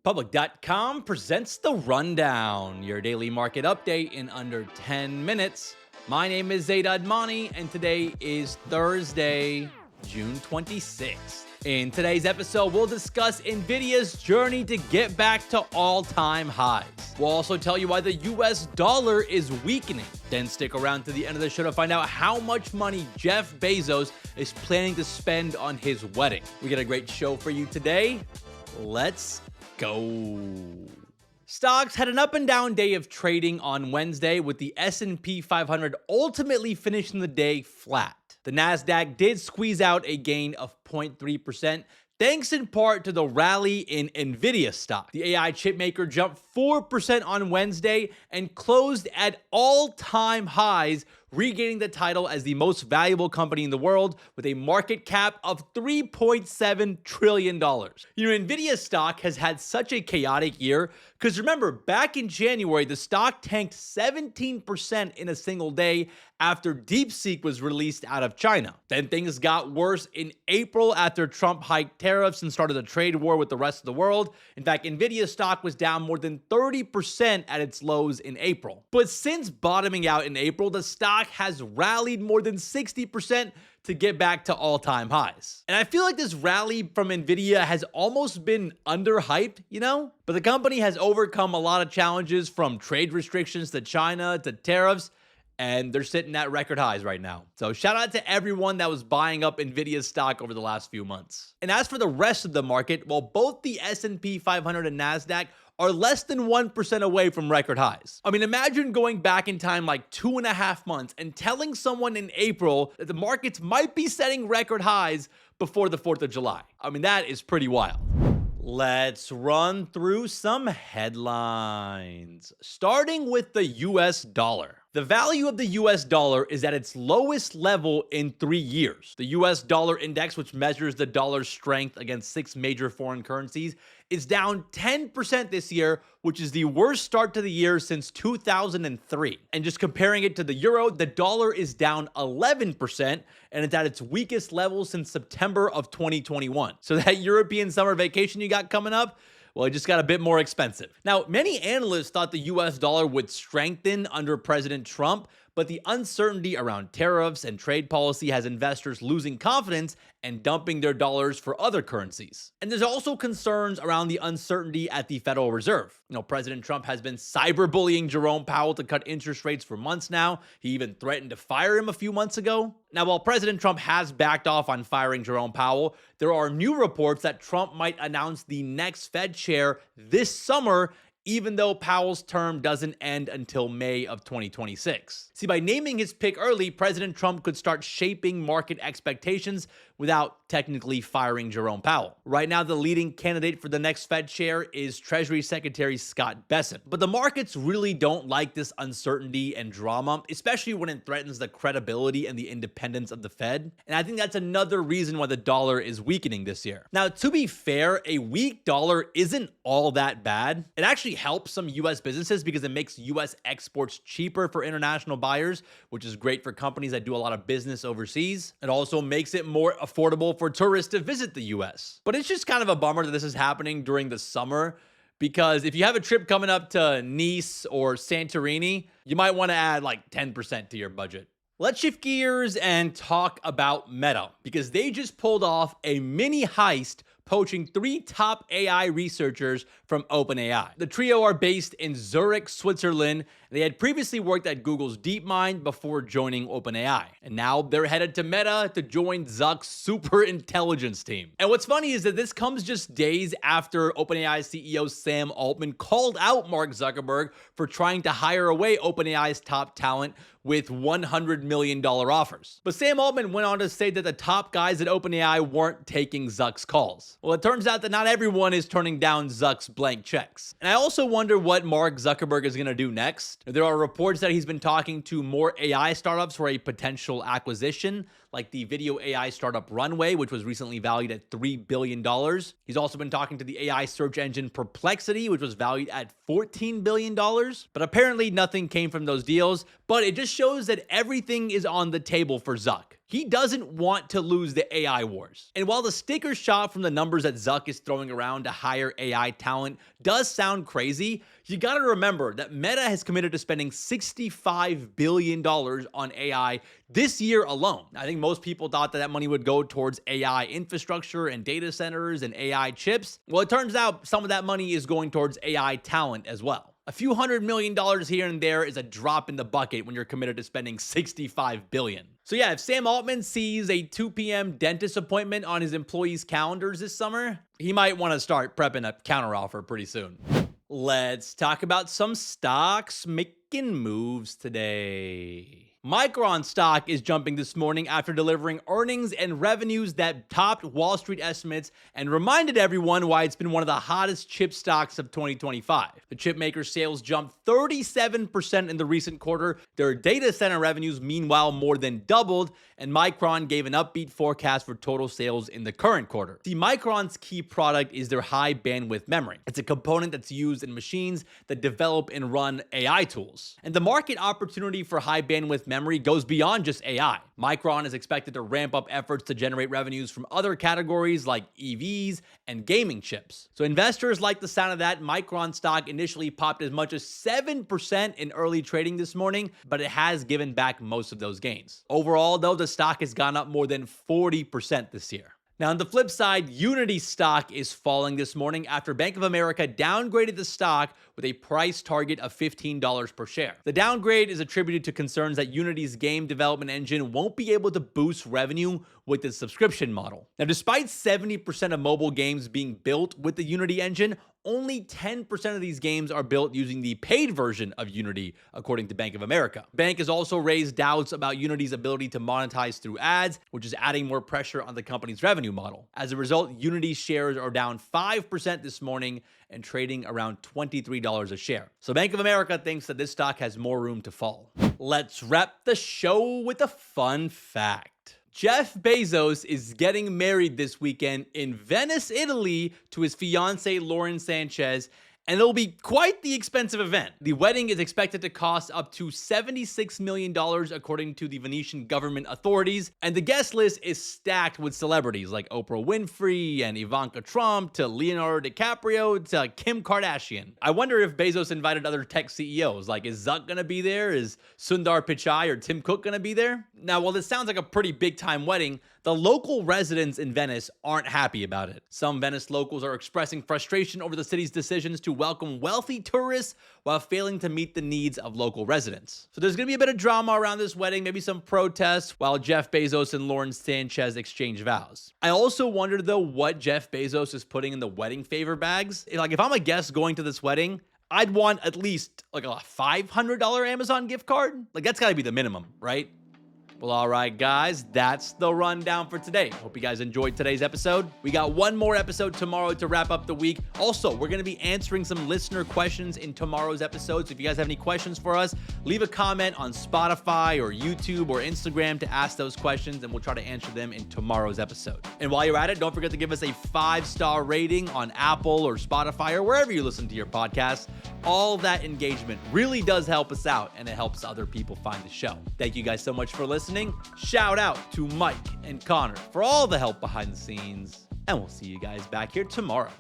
Public.com presents The Rundown, your daily market update in under 10 minutes. My name is Zaid Admani, and today is Thursday, June 26th. In today's episode, we'll discuss NVIDIA's journey to get back to all-time highs. We'll also tell you why the US dollar is weakening. Then stick around to the end of the show to find out how much money Jeff Bezos is planning to spend on his wedding. We got a great show for you today. Let's go. Stocks had an up and down day of trading on Wednesday, with the S&P 500 ultimately finishing the day flat. The Nasdaq did squeeze out a gain of 0.3%, thanks in part to the rally in NVIDIA stock. The AI chipmaker jumped 4% on Wednesday and closed at all-time highs, regaining the title as the most valuable company in the world with a market cap of $3.7 trillion. NVIDIA stock has had such a chaotic year because remember, back in January, the stock tanked 17% in a single day after DeepSeek was released out of China. Then things got worse in April after Trump hiked tariffs and started a trade war with the rest of the world. In fact, NVIDIA stock was down more than 30% at its lows in April. But since bottoming out in April, the stock has rallied more than 60% to get back to all-time highs. And I feel like this rally from NVIDIA has almost been underhyped, But the company has overcome a lot of challenges, from trade restrictions to China to tariffs, and they're sitting at record highs right now. So shout out to everyone that was buying up NVIDIA's stock over the last few months. And as for the rest of the market, well, both the S&P 500 and Nasdaq are less than 1% away from record highs. I mean, imagine going back in time like 2.5 months and telling someone in April that the markets might be setting record highs before the 4th of July. I mean, that is pretty wild. Let's run through some headlines, starting with the US dollar. The value of the US dollar is at its lowest level in 3 years. The US dollar index, which measures the dollar's strength against 6 major foreign currencies, is down 10% this year, which is the worst start to the year since 2003. And just comparing it to the euro, the dollar is down 11%, and it's at its weakest level since September of 2021. So that European summer vacation you got coming up, well, it just got a bit more expensive. Now, many analysts thought the US dollar would strengthen under President Trump, but the uncertainty around tariffs and trade policy has investors losing confidence and dumping their dollars for other currencies. And there's also concerns around the uncertainty at the Federal Reserve. President Trump has been cyberbullying Jerome Powell to cut interest rates for months now. He even threatened to fire him a few months ago. Now, while President Trump has backed off on firing Jerome Powell, there are new reports that Trump might announce the next Fed chair this summer, even though Powell's term doesn't end until May of 2026. See, by naming his pick early, President Trump could start shaping market expectations without technically firing Jerome Powell. Right now, the leading candidate for the next Fed chair is Treasury Secretary Scott Bessent. But the markets really don't like this uncertainty and drama, especially when it threatens the credibility and the independence of the Fed. And I think that's another reason why the dollar is weakening this year. Now, to be fair, a weak dollar isn't all that bad. It actually helps some US businesses because it makes US exports cheaper for international buyers, which is great for companies that do a lot of business overseas. It also makes it more affordable for tourists to visit the US. But it's just kind of a bummer that this is happening during the summer, because if you have a trip coming up to Nice or Santorini, you might want to add like 10% to your budget. Let's shift gears and talk about Meta, because they just pulled off a mini heist poaching 3 top AI researchers from OpenAI. The trio are based in Zurich, Switzerland. They had previously worked at Google's DeepMind before joining OpenAI. And now they're headed to Meta to join Zuck's super intelligence team. And what's funny is that this comes just days after OpenAI CEO Sam Altman called out Mark Zuckerberg for trying to hire away OpenAI's top talent with $100 million offers. But Sam Altman went on to say that the top guys at OpenAI weren't taking Zuck's calls. Well, it turns out that not everyone is turning down Zuck's blank checks. And I also wonder what Mark Zuckerberg is going to do next. There are reports that he's been talking to more AI startups for a potential acquisition, like the video AI startup Runway, which was recently valued at $3 billion. He's also been talking to the AI search engine Perplexity, which was valued at $14 billion. But apparently nothing came from those deals. But it just shows that everything is on the table for Zuck. He doesn't want to lose the AI wars. And while the sticker shock from the numbers that Zuck is throwing around to hire AI talent does sound crazy, you gotta remember that Meta has committed to spending $65 billion on AI this year alone. I think most people thought that money would go towards AI infrastructure and data centers and AI chips. Well, it turns out some of that money is going towards AI talent as well. A few $100 million here and there is a drop in the bucket when you're committed to spending $65 billion. So yeah, if Sam Altman sees a 2 p.m. dentist appointment on his employees' calendars this summer, he might want to start prepping a counteroffer pretty soon. Let's talk about some stocks making moves today. Micron stock is jumping this morning after delivering earnings and revenues that topped Wall Street estimates and reminded everyone why it's been one of the hottest chip stocks of 2025. The chipmaker's sales jumped 37% in the recent quarter. Their data center revenues, meanwhile, more than doubled, and Micron gave an upbeat forecast for total sales in the current quarter. See, Micron's key product is their high bandwidth memory. It's a component that's used in machines that develop and run AI tools. And the market opportunity for high bandwidth memory goes beyond just AI. Micron is expected to ramp up efforts to generate revenues from other categories like EVs and gaming chips. So investors like the sound of that. Micron stock initially popped as much as 7% in early trading this morning, but it has given back most of those gains. Overall, though, the stock has gone up more than 40% this year. Now, on the flip side, Unity stock is falling this morning after Bank of America downgraded the stock with a price target of $15 per share. The downgrade is attributed to concerns that Unity's game development engine won't be able to boost revenue with the subscription model. Now, despite 70% of mobile games being built with the Unity engine, only 10% of these games are built using the paid version of Unity, according to Bank of America. The bank has also raised doubts about Unity's ability to monetize through ads, which is adding more pressure on the company's revenue model. As a result, Unity's shares are down 5% this morning and trading around $23 a share. So Bank of America thinks that this stock has more room to fall. Let's wrap the show with a fun fact. Jeff Bezos is getting married this weekend in Venice, Italy, to his fiancée Lauren Sanchez, and it'll be quite the expensive event. The wedding is expected to cost up to $76 million, according to the Venetian government authorities, and the guest list is stacked with celebrities like Oprah Winfrey and Ivanka Trump to Leonardo DiCaprio to Kim Kardashian. I wonder if Bezos invited other tech CEOs, like is Zuck gonna be there? Is Sundar Pichai or Tim Cook gonna be there? Now, while this sounds like a pretty big time wedding, the local residents in Venice aren't happy about it. Some Venice locals are expressing frustration over the city's decisions to welcome wealthy tourists while failing to meet the needs of local residents. So there's going to be a bit of drama around this wedding, maybe some protests, while Jeff Bezos and Lauren Sanchez exchange vows. I also wonder, though, what Jeff Bezos is putting in the wedding favor bags. Like, if I'm a guest going to this wedding, I'd want at least like a $500 Amazon gift card. Like, that's got to be the minimum, right? Well, all right, guys, that's the rundown for today. Hope you guys enjoyed today's episode. We got one more episode tomorrow to wrap up the week. Also, we're going to be answering some listener questions in tomorrow's episode. So if you guys have any questions for us, leave a comment on Spotify or YouTube or Instagram to ask those questions, and we'll try to answer them in tomorrow's episode. And while you're at it, don't forget to give us a 5-star rating on Apple or Spotify or wherever you listen to your podcasts. All that engagement really does help us out, and it helps other people find the show. Thank you guys so much for listening. Shout out to Mike and Connor for all the help behind the scenes, and we'll see you guys back here tomorrow.